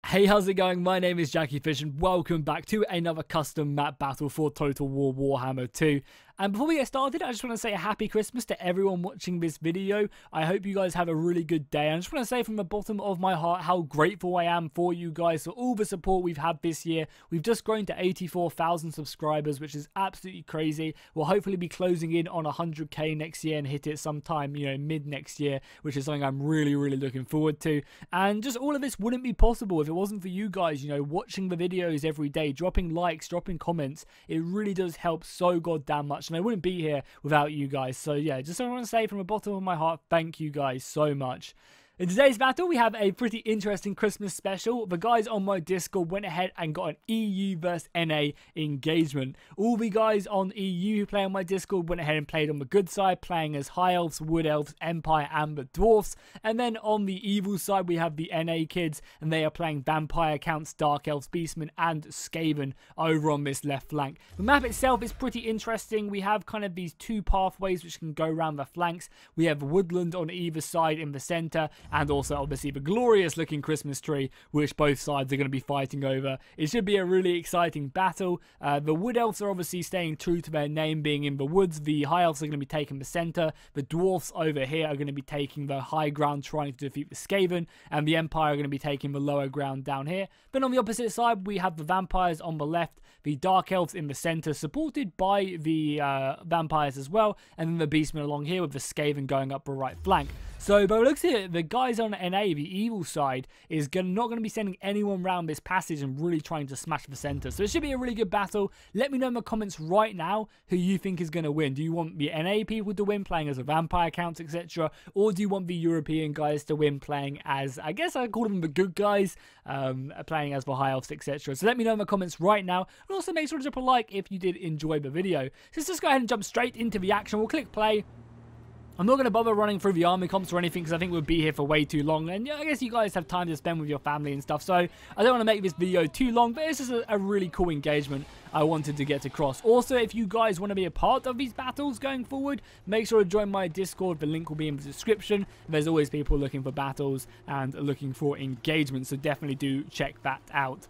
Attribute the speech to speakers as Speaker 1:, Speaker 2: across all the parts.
Speaker 1: Hey, how's it going? My name is jackiefishhh and welcome back to another custom map battle for Total War Warhammer 2. And before we get started, I just want to say a happy Christmas to everyone watching this video. I hope you guys have a really good day. And I just want to say from the bottom of my heart how grateful I am for you guys for all the support we've had this year. We've just grown to 84,000 subscribers, which is absolutely crazy. We'll hopefully be closing in on 100k next year and hit it sometime, mid next year, which is something I'm really looking forward to. And just all of this wouldn't be possible if it wasn't for you guys, watching the videos every day, dropping likes, dropping comments. It really does help so goddamn much. And I wouldn't be here without you guys. So yeah, just want to say from the bottom of my heart, thank you guys so much. In today's battle, we have a pretty interesting Christmas special. The guys on my Discord went ahead and got an EU versus NA engagement. All the guys on EU who play on my Discord went ahead and played on the good side, playing as High Elves, Wood Elves, Empire, and the Dwarfs. And then on the evil side, we have the NA kids, and they are playing Vampire, Counts, Dark Elves, Beastmen, and Skaven over on this left flank. The map itself is pretty interesting. We have kind of these two pathways which can go around the flanks. We have woodland on either side in the center, and also obviously the glorious looking Christmas tree, which both sides are going to be fighting over. It should be a really exciting battle. The Wood Elves are obviously staying true to their name, being in the woods. The High Elves are going to be taking the center. The Dwarfs over here are going to be taking the high ground, trying to defeat the Skaven, and the Empire are going to be taking the lower ground down here. Then on the opposite side, we have the Vampires on the left, the Dark Elves in the center, supported by the Vampires as well, and then the Beastmen along here with the Skaven going up the right flank. So, by the looks of it, the guys on NA, the evil side, is not going to be sending anyone around this passage and really trying to smash the center. So, it should be a really good battle. Let me know in the comments right now who you think is going to win. Do you want the NA people to win, playing as a vampire counts, etc.? Or do you want the European guys to win, playing as, I guess I call them the good guys, playing as the High Elves, etc.? So, let me know in the comments right now. And also, make sure to drop a like if you did enjoy the video. So, let's just go ahead and jump straight into the action. We'll click play. I'm not going to bother running through the army comps or anything because I think we'll be here for way too long. And I guess you guys have time to spend with your family and stuff. So I don't want to make this video too long, but it's just a really cool engagement I wanted to get across. Also, if you guys want to be a part of these battles going forward, make sure to join my Discord. The link will be in the description. There's always people looking for battles and looking for engagement. So definitely do check that out.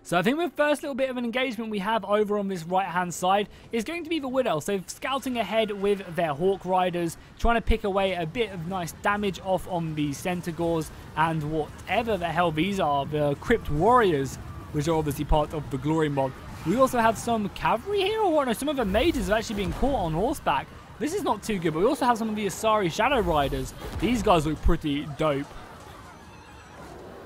Speaker 1: So I think the first little bit of an engagement we have over on this right-hand side is going to be the Wood Elves. So scouting ahead with their Hawk Riders, trying to pick away a bit of nice damage off on the Centaurs and whatever the hell these are, the Crypt Warriors, which are obviously part of the Glory mod. We also have some cavalry here, or what? No, some of the mages have actually been caught on horseback. This is not too good, but we also have some of the Asari Shadow Riders. These guys look pretty dope.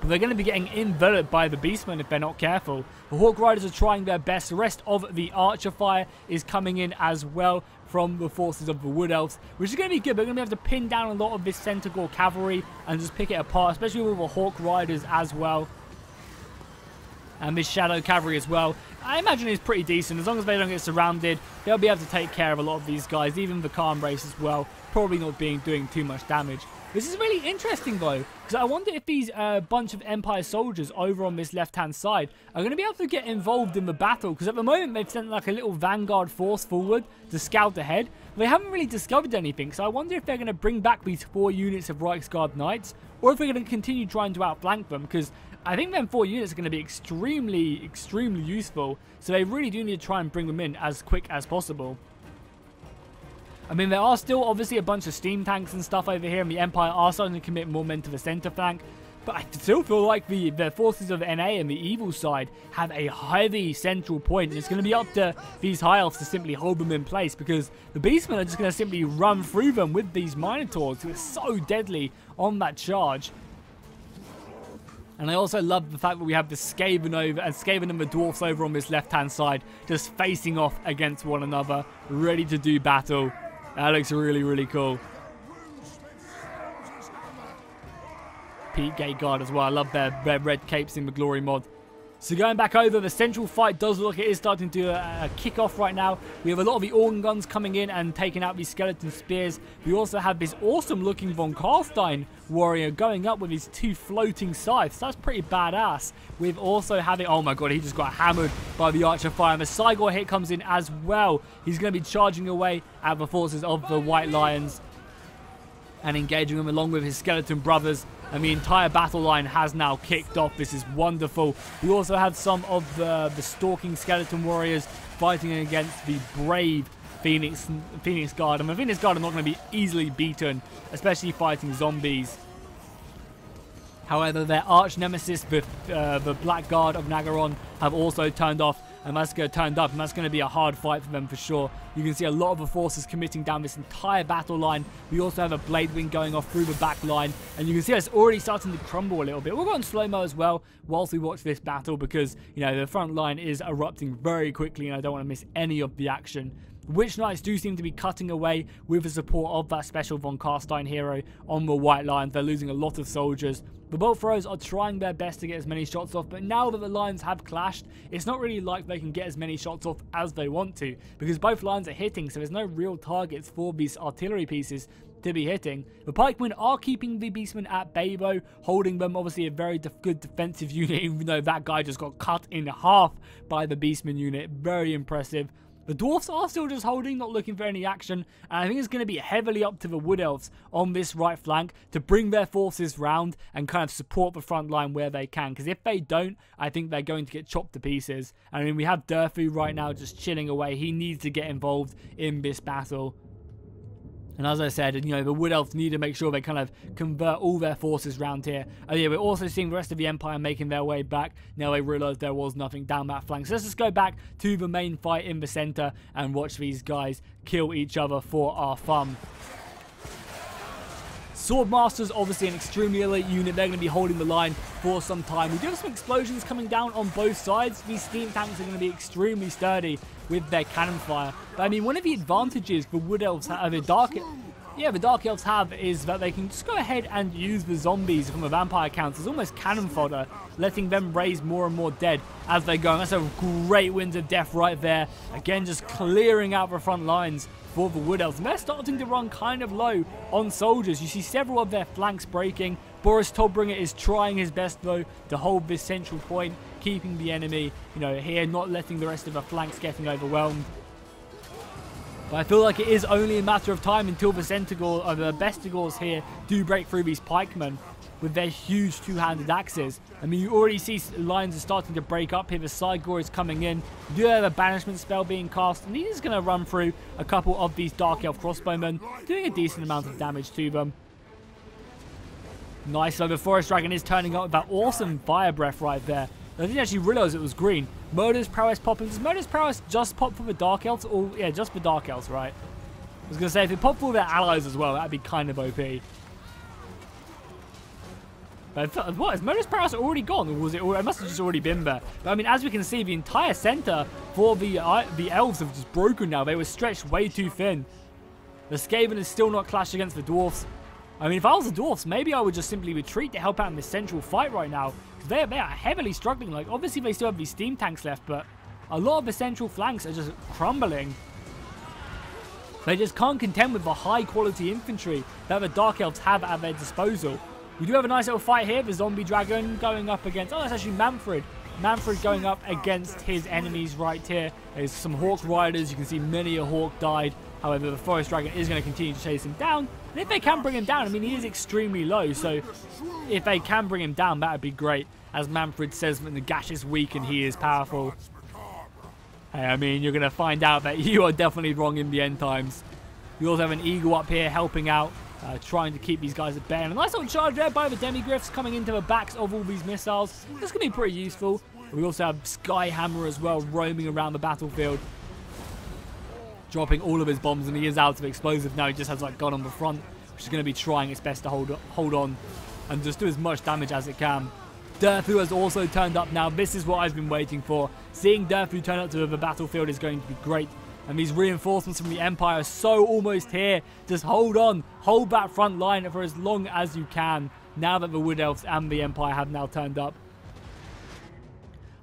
Speaker 1: But they're going to be getting inverted by the Beastmen if they're not careful. The Hawk Riders are trying their best. The rest of the Archer fire is coming in as well from the forces of the Wood Elves, which is going to be good. They're going to be able to pin down a lot of this Centaur cavalry and just pick it apart, especially with the Hawk Riders as well. And this Shadow Cavalry as well. I imagine it's pretty decent. As long as they don't get surrounded, they'll be able to take care of a lot of these guys, even the Calm race as well. Probably not doing too much damage. This is really interesting though, because I wonder if these bunch of Empire soldiers over on this left-hand side are going to be able to get involved in the battle, because at the moment they've sent like a little vanguard force forward to scout ahead. They haven't really discovered anything, so I wonder if they're going to bring back these 4 units of Reichsguard Knights, or if they're going to continue trying to outflank them, because I think them 4 units are going to be extremely useful, so they really do need to try and bring them in as quick as possible. I mean, there are still obviously a bunch of steam tanks and stuff over here, and the Empire are starting to commit more men to the center flank. But I still feel like the forces of NA and the evil side have a heavy central point, and it's going to be up to these High Elves to simply hold them in place, because the Beastmen are just going to simply run through them with these Minotaurs, who are so deadly on that charge. And I also love the fact that we have the Skaven and the Dwarfs over on this left-hand side, just facing off against one another, ready to do battle. That looks really cool. Pete Gate Guard as well. I love their red capes in the Glory mod. So going back over, the central fight does look like it is starting to kick off right now. We have a lot of the organ guns coming in and taking out these skeleton spears. We also have this awesome looking von Karstein warrior going up with his 2 floating scythes. That's pretty badass. We've also having, oh my god, he just got hammered by the archer fire. And the Cygor hit comes in as well. He's going to be charging away at the forces of the White Lions and engaging them along with his skeleton brothers. and the entire battle line has now kicked off. This is wonderful. We also have some of the stalking skeleton warriors fighting against the brave Phoenix Guard. And the Phoenix Guard are not going to be easily beaten, especially fighting zombies. However, their arch nemesis, the Black Guard of Nagaron, have also turned up, and that's going to be a hard fight for them for sure. You can see a lot of the forces committing down this entire battle line. We also have a blade wing going off through the back line, and you can see it's already starting to crumble a little bit. We'll go on slow-mo as well whilst we watch this battle, because, you know, the front line is erupting very quickly, and I don't want to miss any of the action. Witch Knights do seem to be cutting away with the support of that special Von Carstein hero on the White Lions. They're losing a lot of soldiers. The bolt throwers are trying their best to get as many shots off, but now that the lines have clashed, it's not really like they can get as many shots off as they want to, because both lines are hitting, so there's no real targets for these artillery pieces to be hitting. The pikemen are keeping the beastmen at bay though, holding them. Obviously a very good defensive unit, even though that guy just got cut in half by the beastman unit. Very impressive. The dwarfs are still just holding, not looking for any action, and I think it's going to be heavily up to the wood elves on this right flank to bring their forces round and kind of support the front line where they can, because if they don't, I think they're going to get chopped to pieces. I mean, we have Durfu right now just chilling away. He needs to get involved in this battle. And as I said, you know, the Wood Elves need to make sure they kind of convert all their forces around here. And yeah, we're also seeing the rest of the Empire making their way back. Now they realise there was nothing down that flank. So let's just go back to the main fight in the centre and watch these guys kill each other for our fun. Swordmasters, obviously an extremely elite unit. They're going to be holding the line for some time. We do have some explosions coming down on both sides. These steam tanks are going to be extremely sturdy with their cannon fire. But I mean, one of the advantages the Wood Elves have, the Dark Elves have, is that they can just go ahead and use the zombies from the vampire counts as almost cannon fodder, letting them raise more and more dead as they go. And that's a great Winds of Death right there. Again, just clearing out the front lines for the Wood Elves. And they're starting to run kind of low on soldiers. You see several of their flanks breaking. Boris Todbringer is trying his best, though, to hold this central point, keeping the enemy, you know, here, not letting the rest of the flanks getting overwhelmed. But I feel like it is only a matter of time until the Bestigors here do break through these pikemen with their huge two-handed axes. I mean, you already see lines are starting to break up here. The Cygor is coming in. You do have a banishment spell being cast, and he's going to run through a couple of these Dark Elf crossbowmen, doing a decent amount of damage to them. Nice, so the Forest Dragon is turning up with that awesome fire breath right there. I didn't actually realise it was green. Murder's Prowess popping. Does Murder's Prowess just pop for the Dark Elves? Or, yeah, just for Dark Elves, right? I was going to say, if it popped for their allies as well, that'd be kind of OP. But what, is Murder's Prowess already gone? Or was it must have just already been there. But I mean, as we can see, the entire centre for the elves have just broken now. They were stretched way too thin. The Skaven is still not clashed against the dwarfs. I mean, if I was the dwarfs, maybe I would just simply retreat to help out in this central fight right now. Because they are heavily struggling. Like, obviously they still have these steam tanks left, but a lot of the central flanks are just crumbling. They just can't contend with the high quality infantry that the Dark Elves have at their disposal. We do have a nice little fight here. The Zombie Dragon going up against... Oh, that's actually Manfred. Manfred going up against his enemies right here. There's some Hawk Riders. You can see many a Hawk died. However, the Forest Dragon is going to continue to chase him down. And if they can bring him down, I mean, he is extremely low. So if they can bring him down, that would be great. As Manfred says that Nagash is weak and he is powerful. Hey, I mean, you're going to find out that you are definitely wrong in the end times. We also have an Eagle up here helping out. Trying to keep these guys at bay. And a nice little charge there by the Demigryphs coming into the backs of all these missiles. This can be pretty useful. We also have Skyhammer as well roaming around the battlefield, dropping all of his bombs, and he is out of explosive now. He just has like gun on the front, which is going to be trying its best to hold on and just do as much damage as it can. Durfu has also turned up now. This is what I've been waiting for. Seeing Durfu turn up to the battlefield is going to be great. And these reinforcements from the Empire are so almost here. Just hold on. Hold that front line for as long as you can. Now that the Wood Elves and the Empire have now turned up.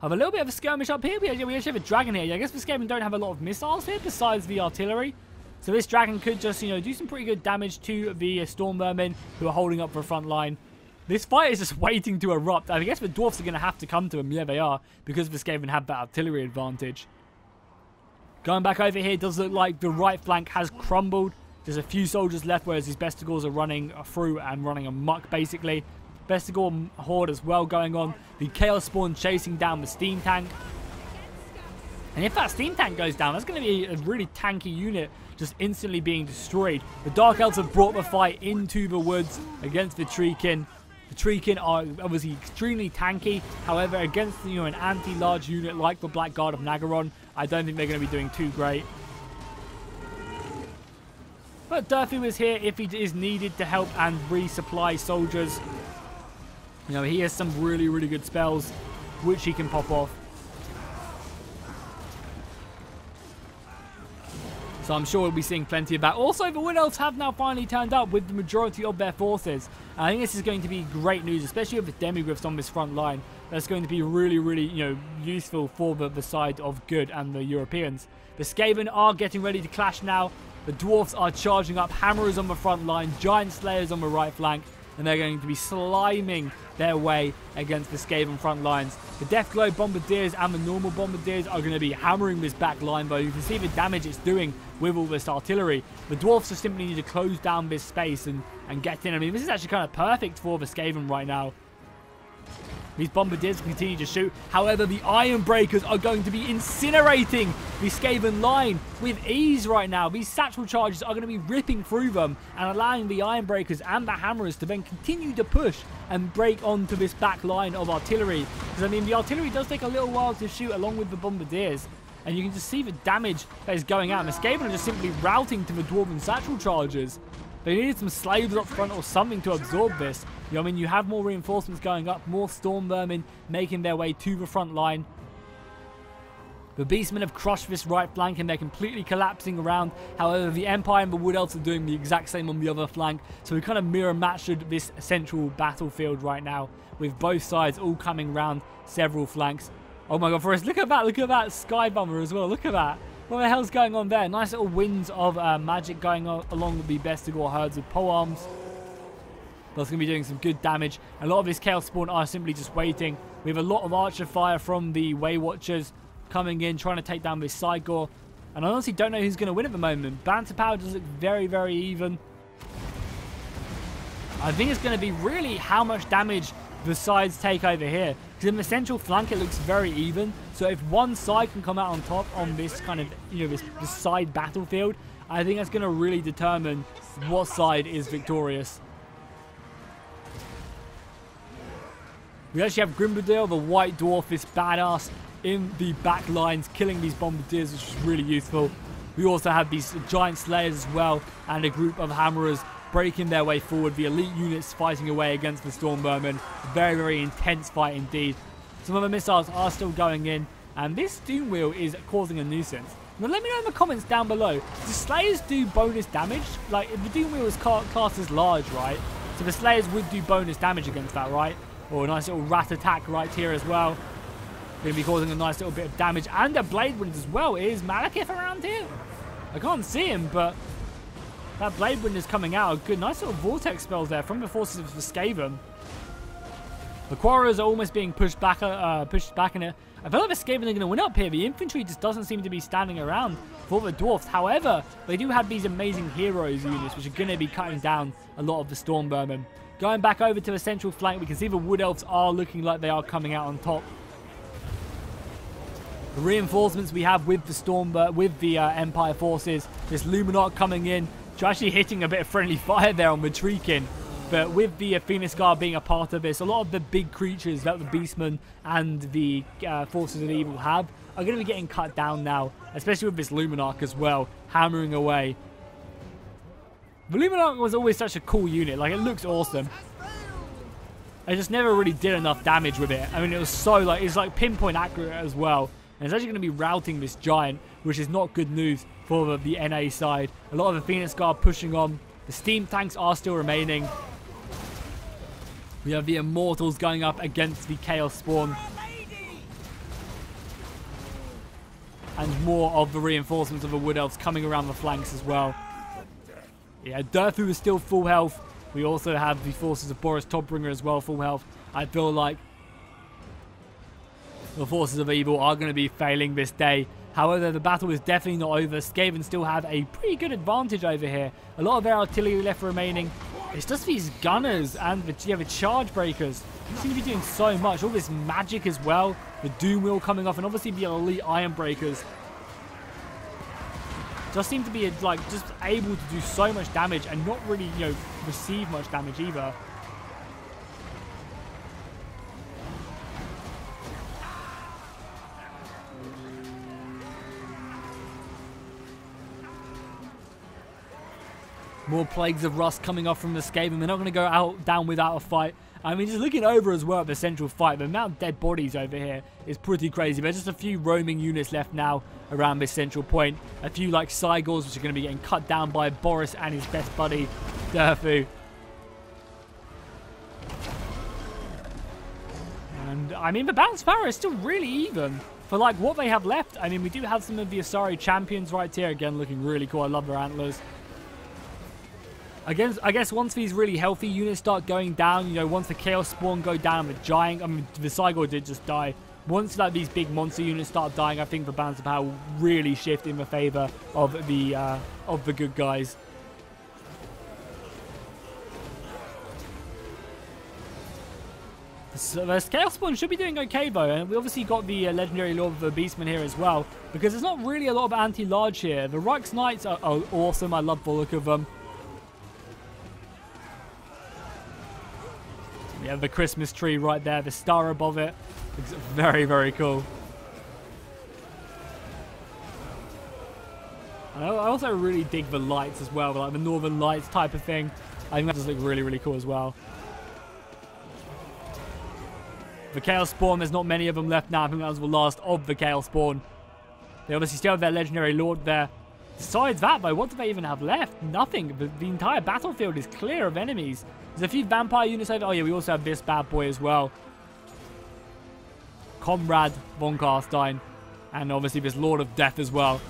Speaker 1: I have a little bit of a skirmish up here. We actually have a dragon here. I guess the Skaven don't have a lot of missiles here besides the artillery. So this dragon could just, you know, do some pretty good damage to the Storm Vermin who are holding up for the front line. This fight is just waiting to erupt. I guess the dwarfs are going to have to come to him. Yeah, they are. Because the Skaven have that artillery advantage. Going back over here, it does look like the right flank has crumbled. There's a few soldiers left, whereas these Bestigors are running through and running amok, basically. Bestigor horde as well going on. The Chaos Spawn chasing down the steam tank. And if that steam tank goes down, that's going to be a really tanky unit just instantly being destroyed. The Dark Elves have brought the fight into the woods against the Treekin. The Treekin are obviously extremely tanky. However, against an anti-large unit like the Black Guard of Nagaron, I don't think they're going to be doing too great. But Durthu is here if he is needed to help and resupply soldiers. He has some really, really good spells which he can pop off. So I'm sure we'll be seeing plenty of that. Also, the Wood Elves have now finally turned up with the majority of their forces. And I think this is going to be great news, especially with the Demigryphs on this front line. That's going to be really, really, useful for the side of good and the Europeans. The Skaven are getting ready to clash now. The Dwarfs are charging up. Hammerers on the front line. Giant Slayers on the right flank. And they're going to be sliming their way against the Skaven front lines. The Deathglow Bombardiers and the normal Bombardiers are going to be hammering this back line, though. You can see the damage it's doing with all this artillery. The Dwarfs just simply need to close down this space and get in. I mean, this is actually kind of perfect for the Skaven right now. These Bombardiers continue to shoot. However, the Iron Breakers are going to be incinerating the Skaven line with ease right now. These satchel charges are going to be ripping through them and allowing the Iron Breakers and the Hammerers to then continue to push and break onto this back line of artillery. Because, I mean, the artillery does take a little while to shoot along with the Bombardiers. And you can just see the damage that is going out. And the Skaven are just simply routing to the Dwarven satchel charges. They needed some slaves up front or something to absorb this. I mean, you have more reinforcements going up, more storm vermin making their way to the front line. The Beastmen have crushed this right flank and they're completely collapsing around. However, the Empire and the Wood Elves are doing the exact same on the other flank. So we kind of mirror matched this central battlefield right now with both sides all coming round several flanks. Oh my god, Forrest, look at that Sky Bomber as well. Look at that. What the hell's going on there? Nice little winds of magic going on along with the Bestigor herds of polearms. That's going to be doing some good damage. A lot of this Chaos Spawn are simply just waiting. We have a lot of archer fire from the Way Watchers coming in, trying to take down this Sigor. And I honestly don't know who's going to win at the moment. Banter power does look very, very even. I think it's going to be really how much damage the sides take over here. Because in the central flank, it looks very even. So if one side can come out on top on this kind of, this side battlefield, I think that's going to really determine what side is victorious. We actually have Grimbadil, the White Dwarf, this badass in the back lines, killing these Bombardiers, which is really useful. We also have these Giant Slayers as well, and a group of Hammerers breaking their way forward. The elite units fighting away against the Storm Vermin. Very, very intense fight indeed. Some of the missiles are still going in, and this Doom Wheel is causing a nuisance. Now let me know in the comments down below, do Slayers do bonus damage? Like, if the Doom Wheel is classed as large, right? So the Slayers would do bonus damage against that, right? Or a nice little rat attack right here as well. Going to be causing a nice little bit of damage. And a Blade Wind as well. Is Malekith around here? I can't see him, but that Blade Wind is coming out. Good, nice little vortex spells there from the forces of the Skaven. The Quarrelers are almost being pushed back in it. I feel like the Skaven are going to win up here. The infantry just doesn't seem to be standing around for the Dwarfs. However, they do have these amazing heroes units, which are going to be cutting down a lot of the Storm Vermin. Going back over to the central flank, we can see the Wood Elves are looking like they are coming out on top. The reinforcements we have with the Empire forces, this Luminarch coming in, actually hitting a bit of friendly fire there on the Treekin. But with the Phoenix Guard being a part of this, a lot of the big creatures that the Beastmen and the Forces of Evil have are going to be getting cut down now, especially with this Luminarch as well, hammering away. The Luminarch was always such a cool unit. Like, it looks awesome. I just never really did enough damage with it. I mean, it was so, like, it's like pinpoint accurate as well. And it's actually going to be routing this giant, which is not good news for the NA side. A lot of the Phoenix Guard pushing on. The steam tanks are still remaining. We have the Immortals going up against the Chaos Spawn. And more of the reinforcements of the Wood Elves coming around the flanks as well. Yeah, Durthu is still full health. We also have the forces of Boris Todbringer as well, full health. I feel like the forces of evil are going to be failing this day. However, the battle is definitely not over. Skaven still have a pretty good advantage over here. A lot of their artillery left remaining. It's just these gunners and the charge breakers. They seem to be doing so much. All this magic as well. The Doom Wheel coming off, and obviously the elite iron breakers. Just seem to be like just able to do so much damage and not really, you know, receive much damage either. More Plagues of Rust coming off from the Skaven. They're not going to go down without a fight. I mean, just looking over as well at the central fight, the amount of dead bodies over here is pretty crazy. There's just a few roaming units left now around this central point. A few like Cygors, which are going to be getting cut down by Boris and his best buddy, Durfu. And, I mean, the balance power is still really even for, like, what they have left. I mean, we do have some of the Asari champions right here. Again, looking really cool. I love their antlers. Again, I guess once these really healthy units start going down, you know, once the Chaos Spawn go down, the Giant, I mean, the Cygor did just die. Once, like, these big monster units start dying, I think the balance of power will really shift in the favor of the good guys. So the Chaos Spawn should be doing okay, though, and we obviously got the Legendary Lord of the Beastmen here as well, because there's not really a lot of anti-large here. The Reichs Knights are awesome. I love the look of them. Yeah, the Christmas tree right there, the star above it. It's very, very cool. And I also really dig the lights as well, like the Northern Lights type of thing. I think that does look really, really cool as well. The Chaos Spawn, there's not many of them left now. I think that was the last of the Chaos Spawn. They obviously still have their Legendary Lord there. Besides that, though, what do they even have left? Nothing. The entire battlefield is clear of enemies. There's a few vampire units over. Oh, yeah, we also have this bad boy as well. Comrade von Carstein. And obviously this Lord of Death as well.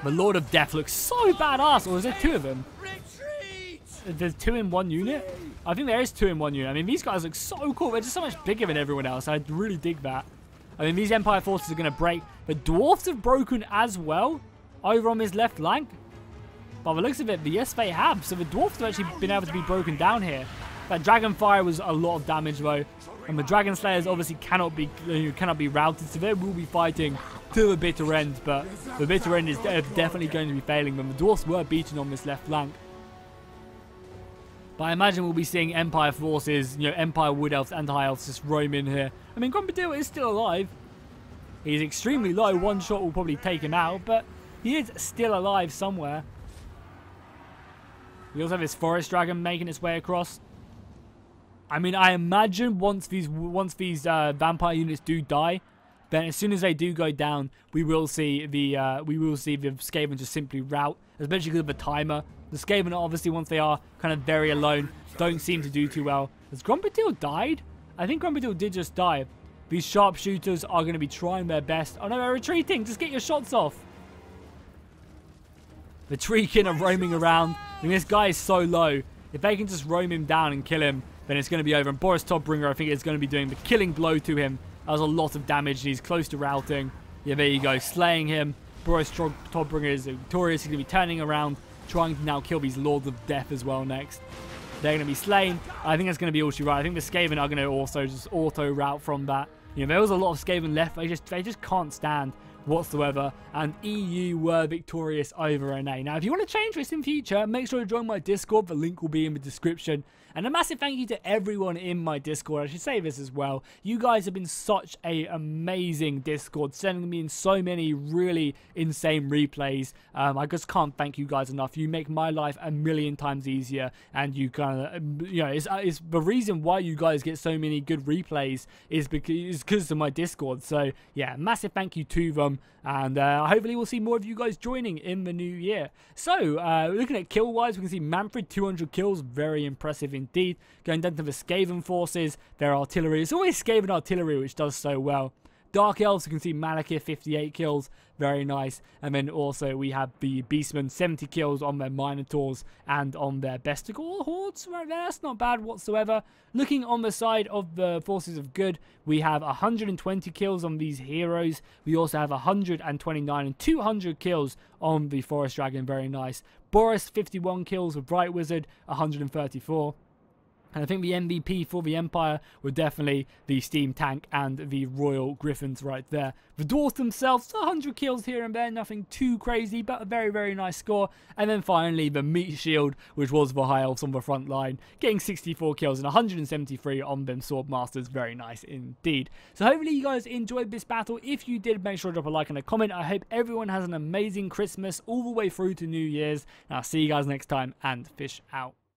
Speaker 1: The Lord of Death looks so badass. Or is there two of them? There's two in one unit? I think there is two in one unit. I mean, these guys look so cool. They're just so much bigger than everyone else. I really dig that. I mean, these Empire forces are going to break. The Dwarfs have broken as well over on his left flank. By the looks of it, yes, they have. So the Dwarfs have actually been able to be broken down here. That Dragonfire was a lot of damage, though. And the Dragon Slayers obviously cannot be routed. So they will be fighting to the bitter end. But the bitter end is definitely going to be failing them. The Dwarfs were beaten on this left flank. But I imagine we'll be seeing Empire forces, you know, Empire Wood Elves and High Elves just roam in here. I mean, Grumpedil is still alive. He's extremely low. One shot will probably take him out, but he is still alive somewhere. We also have this Forest Dragon making its way across. I mean, I imagine once these vampire units do die, then as soon as they do go down, we will see the Skaven just simply rout, especially because of the timer. The Skaven, obviously, once they are kind of very alone, don't seem to do too well. Has Grumpedil died? I think Grumpedil did just die. These sharpshooters are going to be trying their best. Oh no, they're retreating. Just get your shots off. The Treekin are roaming around. I mean, this guy is so low. If they can just roam him down and kill him, then it's going to be over. And Boris Todbringer, I think, is going to be doing the killing blow to him. That was a lot of damage, and he's close to routing. Yeah, there you go. Slaying him. Boris Todbringer is victorious. He's going to be turning around, trying to now kill these Lords of Death as well next. They're going to be slain. I think that's going to be all she right. I think the Skaven are going to also just auto-route from that. You know, there was a lot of Skaven left. They just can't stand whatsoever, and EU were victorious over NA. Now, if you want to change this in future, make sure to join my Discord. The link will be in the description. And a massive thank you to everyone in my Discord. I should say this as well. You guys have been such an amazing Discord, sending me in so many really insane replays. I just can't thank you guys enough. You make my life a million times easier, and you kind of, you know, it's the reason why you guys get so many good replays is because of my Discord. So yeah, massive thank you to them. And hopefully we'll see more of you guys joining in the new year. So, looking at kill-wise, we can see Manfred, 200 kills. Very impressive indeed. Going down to the Skaven forces, their artillery. It's always Skaven artillery which does so well. Dark Elves, you can see Malekith, 58 kills, very nice. And then also we have the Beastmen, 70 kills on their Minotaurs and on their Bestigal Hordes right there. That's not bad whatsoever. Looking on the side of the Forces of Good, we have 120 kills on these heroes. We also have 129 and 200 kills on the Forest Dragon, very nice. Boris, 51 kills with Bright Wizard, 134. And I think the MVP for the Empire were definitely the Steam Tank and the Royal Griffins right there. The Dwarfs themselves, 100 kills here and there, nothing too crazy, but a very, very nice score. And then finally, the Meat Shield, which was the High Elves on the front line, getting 64 kills and 173 on them Swordmasters. Very nice indeed. So hopefully you guys enjoyed this battle. If you did, make sure to drop a like and a comment. I hope everyone has an amazing Christmas all the way through to New Year's. And I'll see you guys next time, and fish out.